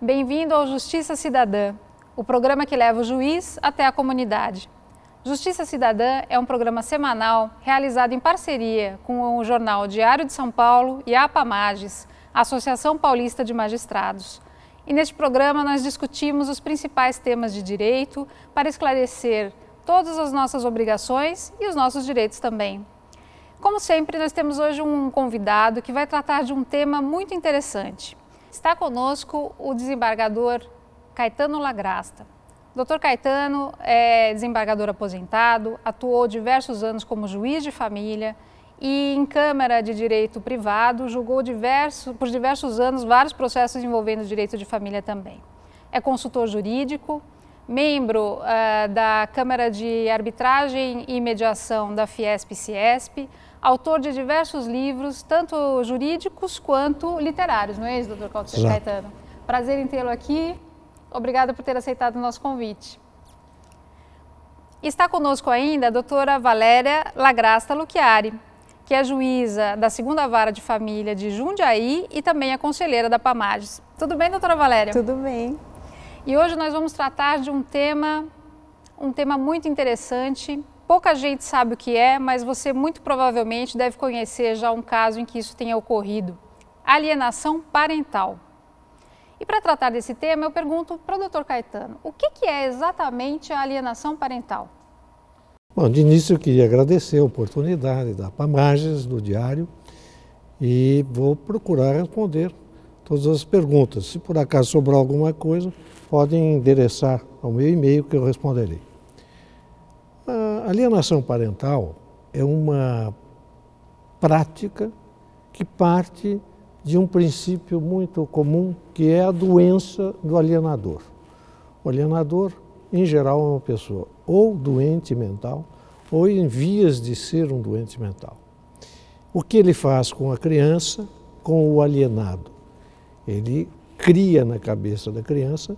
Bem-vindo ao Justiça Cidadã, o programa que leva o juiz até a comunidade. Justiça Cidadã é um programa semanal realizado em parceria com o jornal Diário de São Paulo e a APAMages, a Associação Paulista de Magistrados. E neste programa nós discutimos os principais temas de direito para esclarecer todas as nossas obrigações e os nossos direitos também. Como sempre, nós temos hoje um convidado que vai tratar de um tema muito interessante. Está conosco o desembargador Caetano Lagrasta. Dr. Caetano é desembargador aposentado, atuou diversos anos como juiz de família e em Câmara de Direito Privado, julgou por diversos anos vários processos envolvendo direito de família também. É consultor jurídico, membro da Câmara de Arbitragem e Mediação da Fiesp-Ciesp, autor de diversos livros, tanto jurídicos quanto literários, não é isso, doutor Caetano? Prazer em tê-lo aqui. Obrigada por ter aceitado o nosso convite. Está conosco ainda a doutora Valéria Lagrasta Lucchiari, que é juíza da 2ª Vara de Família de Jundiaí e também é conselheira da APAMages. Tudo bem, doutora Valéria? Tudo bem. E hoje nós vamos tratar de um tema muito interessante. Pouca gente sabe o que é, mas você muito provavelmente deve conhecer já um caso em que isso tenha ocorrido. Alienação parental. E para tratar desse tema, eu pergunto para o doutor Caetano, o que é exatamente a alienação parental? Bom, de início eu queria agradecer a oportunidade da APAMages, do Diário, e vou procurar responder todas as perguntas. Se por acaso sobrar alguma coisa, podem endereçar ao meu e-mail que eu responderei. A alienação parental é uma prática que parte de um princípio muito comum, que é a doença do alienador. O alienador, em geral, é uma pessoa ou doente mental ou em vias de ser um doente mental. O que ele faz com a criança, com o alienado? Ele cria na cabeça da criança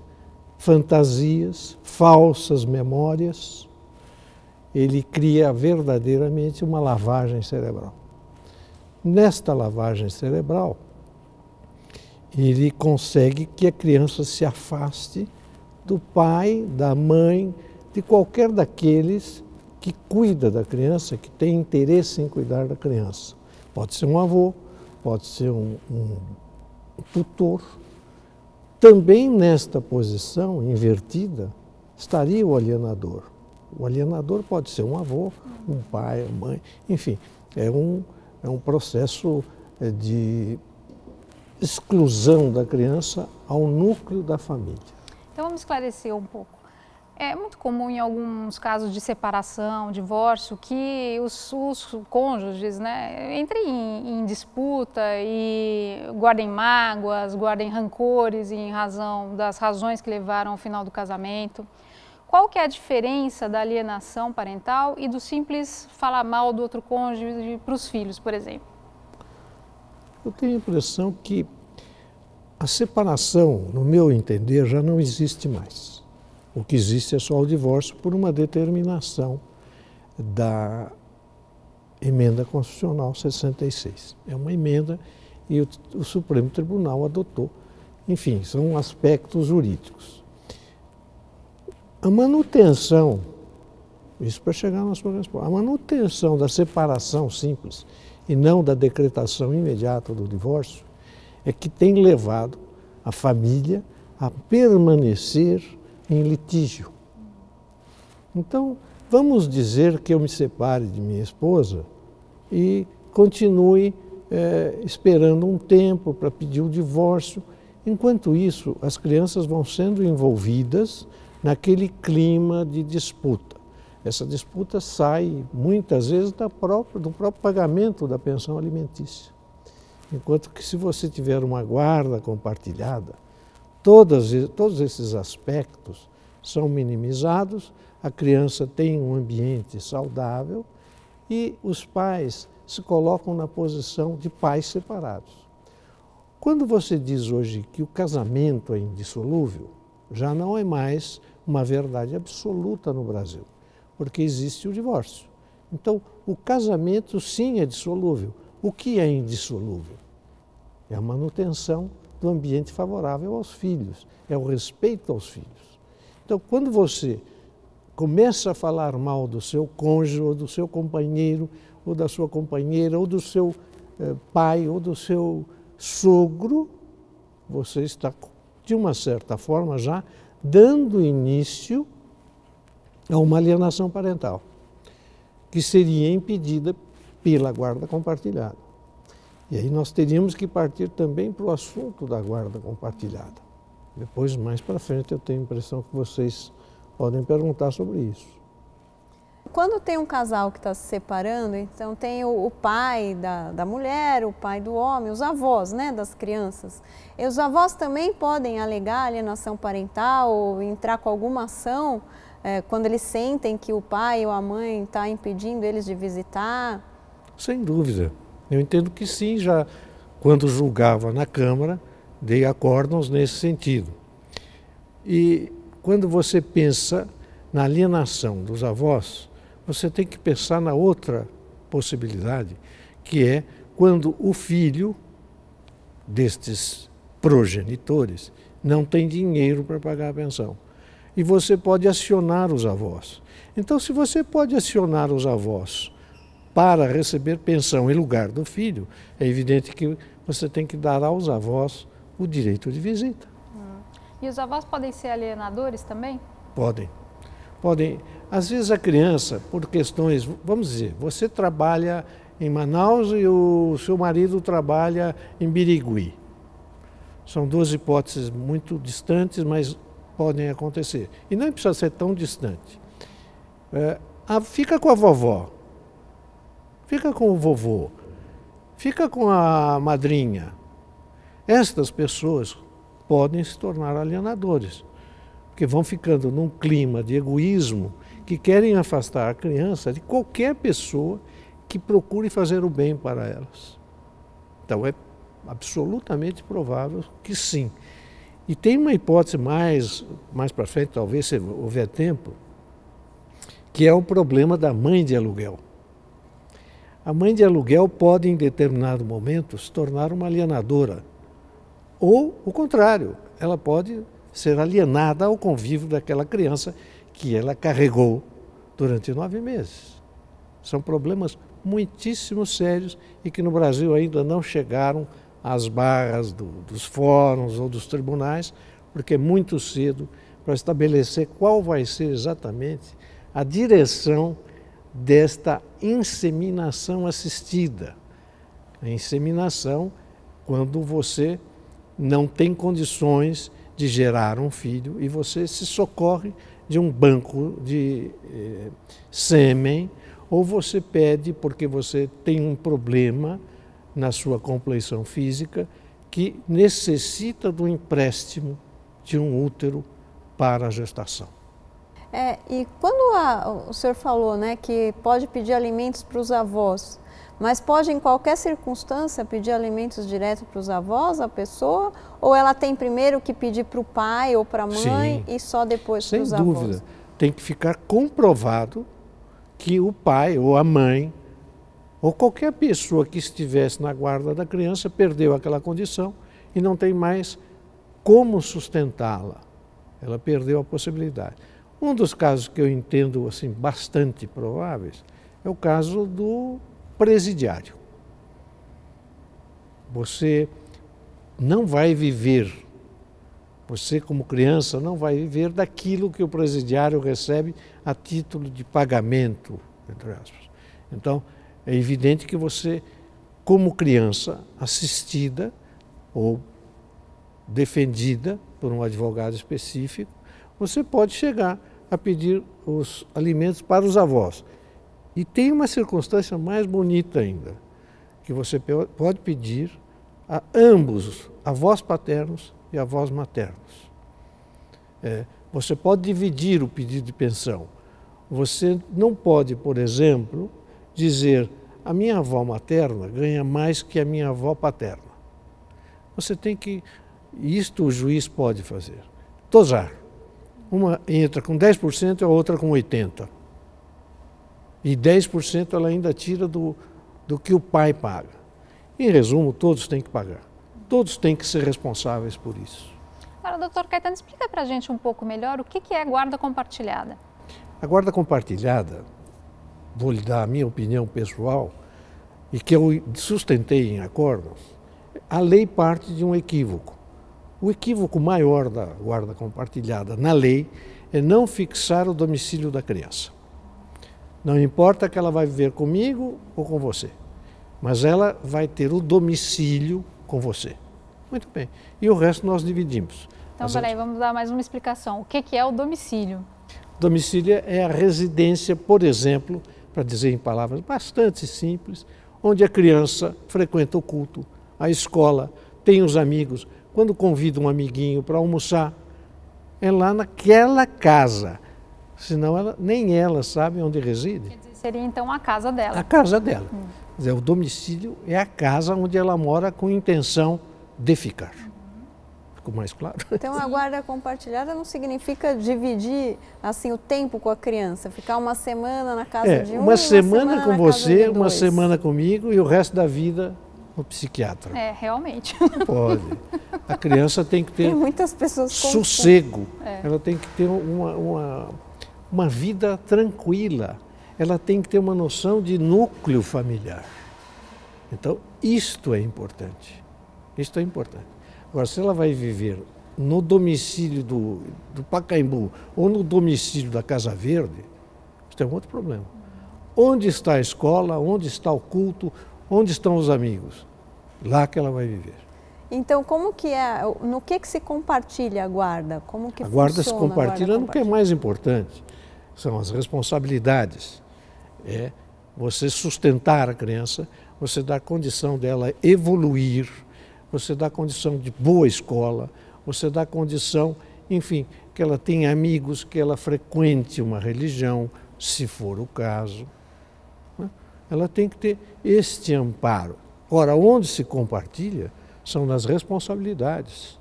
fantasias, falsas memórias. Ele cria verdadeiramente uma lavagem cerebral. Nesta lavagem cerebral, ele consegue que a criança se afaste do pai, da mãe, de qualquer daqueles que cuida da criança, que tem interesse em cuidar da criança. Pode ser um avô, pode ser um tutor. Também nesta posição invertida estaria o alienador. O alienador pode ser um avô, um pai, uma mãe, enfim, é um processo de exclusão da criança ao núcleo da família. Então vamos esclarecer um pouco. É muito comum em alguns casos de separação, divórcio, que os cônjuges, né, entrem em disputa e guardem mágoas, guardem rancores em razão das razões que levaram ao final do casamento. Qual que é a diferença da alienação parental e do simples falar mal do outro cônjuge para os filhos, por exemplo? Eu tenho a impressão que a separação, no meu entender, já não existe mais. O que existe é só o divórcio por uma determinação da Emenda Constitucional 66. É uma emenda e o Supremo Tribunal adotou. Enfim, são aspectos jurídicos. A manutenção, isso para chegar na sua resposta, a manutenção da separação simples e não da decretação imediata do divórcio é que tem levado a família a permanecer em litígio. Então, vamos dizer que eu me separe de minha esposa e continue esperando um tempo para pedir o divórcio. Enquanto isso, as crianças vão sendo envolvidas naquele clima de disputa. Essa disputa sai, muitas vezes, do próprio pagamento da pensão alimentícia. Enquanto que, se você tiver uma guarda compartilhada, todos esses aspectos são minimizados, a criança tem um ambiente saudável e os pais se colocam na posição de pais separados. Quando você diz hoje que o casamento é indissolúvel, já não é mais uma verdade absoluta no Brasil, porque existe o divórcio. Então, o casamento sim é dissolúvel. O que é indissolúvel? É a manutenção do ambiente favorável aos filhos, é o respeito aos filhos. Então, quando você começa a falar mal do seu cônjuge, ou do seu companheiro, ou da sua companheira, ou do seu pai, ou do seu sogro, você está, de uma certa forma, já dando início a uma alienação parental, que seria impedida pela guarda compartilhada. E aí nós teríamos que partir também para o assunto da guarda compartilhada. Depois, mais para frente, eu tenho a impressão que vocês podem perguntar sobre isso. Quando tem um casal que está se separando, então tem o pai da mulher, o pai do homem, os avós, né, das crianças. E os avós também podem alegar alienação parental ou entrar com alguma ação quando eles sentem que o pai ou a mãe está impedindo eles de visitar? Sem dúvida. Eu entendo que sim, já quando julgava na Câmara, dei acórdãos nesse sentido. E quando você pensa na alienação dos avós, você tem que pensar na outra possibilidade, que é quando o filho destes progenitores não tem dinheiro para pagar a pensão. E você pode acionar os avós. Então, se você pode acionar os avós para receber pensão em lugar do filho, é evidente que você tem que dar aos avós o direito de visita. E os avós podem ser alienadores também? Podem. Podem. Às vezes a criança, por questões, vamos dizer, você trabalha em Manaus e o seu marido trabalha em Birigui. São duas hipóteses muito distantes, mas podem acontecer. E não precisa ser tão distante. Fica com a vovó, fica com o vovô, fica com a madrinha. Estas pessoas podem se tornar alienadores, porque vão ficando num clima de egoísmo que querem afastar a criança de qualquer pessoa que procure fazer o bem para elas. Então é absolutamente provável que sim. E tem uma hipótese mais para frente, talvez se houver tempo, que é o problema da mãe de aluguel. A mãe de aluguel pode, em determinado momento, se tornar uma alienadora. Ou o contrário, ela pode ser alienada ao convívio daquela criança que ela carregou durante 9 meses. São problemas muitíssimo sérios e que no Brasil ainda não chegaram às barras dos fóruns ou dos tribunais, porque é muito cedo para estabelecer qual vai ser exatamente a direção desta inseminação assistida. A inseminação quando você não tem condições de gerar um filho e você se socorre de um banco de sêmen, ou você pede porque você tem um problema na sua compleição física que necessita do empréstimo de um útero para a gestação. E quando o senhor falou, né, que pode pedir alimentos para os avós, mas pode em qualquer circunstância pedir alimentos direto para os avós, a pessoa, ou ela tem primeiro que pedir para o pai ou para a mãe? Sim, e só depois para os avós? Sem dúvida. Tem que ficar comprovado que o pai ou a mãe ou qualquer pessoa que estivesse na guarda da criança perdeu aquela condição e não tem mais como sustentá-la. Ela perdeu a possibilidade. Um dos casos que eu entendo assim, bastante prováveis é o caso do presidiário. Você não vai viver, você como criança não vai viver daquilo que o presidiário recebe a título de pagamento, entre aspas. Então, é evidente que você, como criança assistida ou defendida por um advogado específico, você pode chegar a pedir os alimentos para os avós. E tem uma circunstância mais bonita ainda, que você pode pedir a ambos, avós paternos e avós maternos. Você pode dividir o pedido de pensão. Você não pode, por exemplo, dizer a minha avó materna ganha mais que a minha avó paterna. Você tem que, isto o juiz pode fazer, tosar. Uma entra com 10% e a outra com 80%. E 10% ela ainda tira do que o pai paga. Em resumo, todos têm que pagar. todos têm que ser responsáveis por isso. Agora, doutor Caetano, explica para a gente um pouco melhor o que é guarda compartilhada. A guarda compartilhada, vou lhe dar a minha opinião pessoal, e que eu sustentei em acordos, a lei parte de um equívoco. O equívoco maior da guarda compartilhada na lei é não fixar o domicílio da criança. Não importa que ela vai viver comigo ou com você, mas ela vai ter o domicílio com você. Muito bem. E o resto nós dividimos. Então, peraí, vamos dar mais uma explicação. O que é o domicílio? Domicílio é a residência, por exemplo, para dizer em palavras bastante simples, onde a criança frequenta o culto, a escola, tem os amigos. Quando convida um amiguinho para almoçar, é lá naquela casa. Senão nem ela sabe onde reside. Quer dizer, seria então a casa dela. A casa dela. Quer dizer, o domicílio é a casa onde ela mora com intenção de ficar. Ficou mais claro? Então a guarda compartilhada não significa dividir assim o tempo com a criança, ficar uma semana na casa de um, uma semana com você, uma dois. semana comigo e o resto da vida no psiquiatra. É, realmente. Pode. A criança tem que ter Tem muitas pessoas sossego, ela tem que ter uma vida tranquila, ela tem que ter uma noção de núcleo familiar. Então, isto é importante. Isto é importante. Agora, se ela vai viver no domicílio do Pacaembu ou no domicílio da Casa Verde, isso é um outro problema. Onde está a escola, onde está o culto, onde estão os amigos? Lá que ela vai viver. Então, como que é, no que se compartilha a guarda? Como que a guarda se funciona compartilha no que é mais importante, são as responsabilidades. É você sustentar a criança, você dar condição dela evoluir, você dá condição de boa escola, você dá condição, enfim, que ela tenha amigos, que ela frequente uma religião, se for o caso. Ela tem que ter este amparo. Ora, onde se compartilha são nas responsabilidades.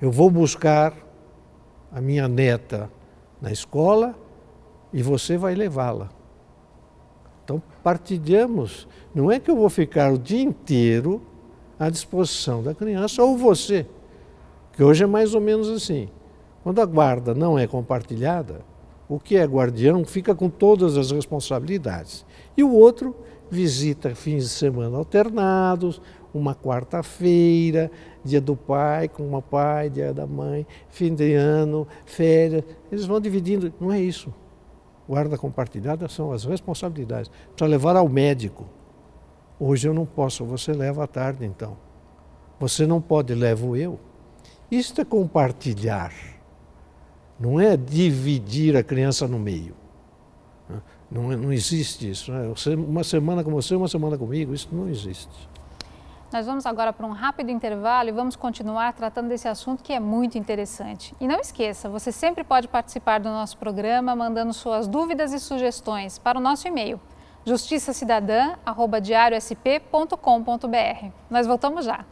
Eu vou buscar a minha neta na escola e você vai levá-la. Então, partilhamos. Não é que eu vou ficar o dia inteiro à disposição da criança ou você, que hoje é mais ou menos assim. Quando a guarda não é compartilhada, o que é guardião fica com todas as responsabilidades. E o outro visita fins de semana alternados, uma quarta-feira, dia do pai com o pai, dia da mãe, fim de ano, férias. Eles vão dividindo. Não é isso. Guarda compartilhada são as responsabilidades. Precisa levar ao médico. Hoje eu não posso, você leva à tarde então. Você não pode, levo eu. Isto é compartilhar. Não é dividir a criança no meio. Não existe isso. Uma semana com você, uma semana comigo, isso não existe. Nós vamos agora para um rápido intervalo e vamos continuar tratando desse assunto que é muito interessante. E não esqueça, você sempre pode participar do nosso programa mandando suas dúvidas e sugestões para o nosso e-mail justiçacidadã@diariosp.com.br. Nós voltamos já.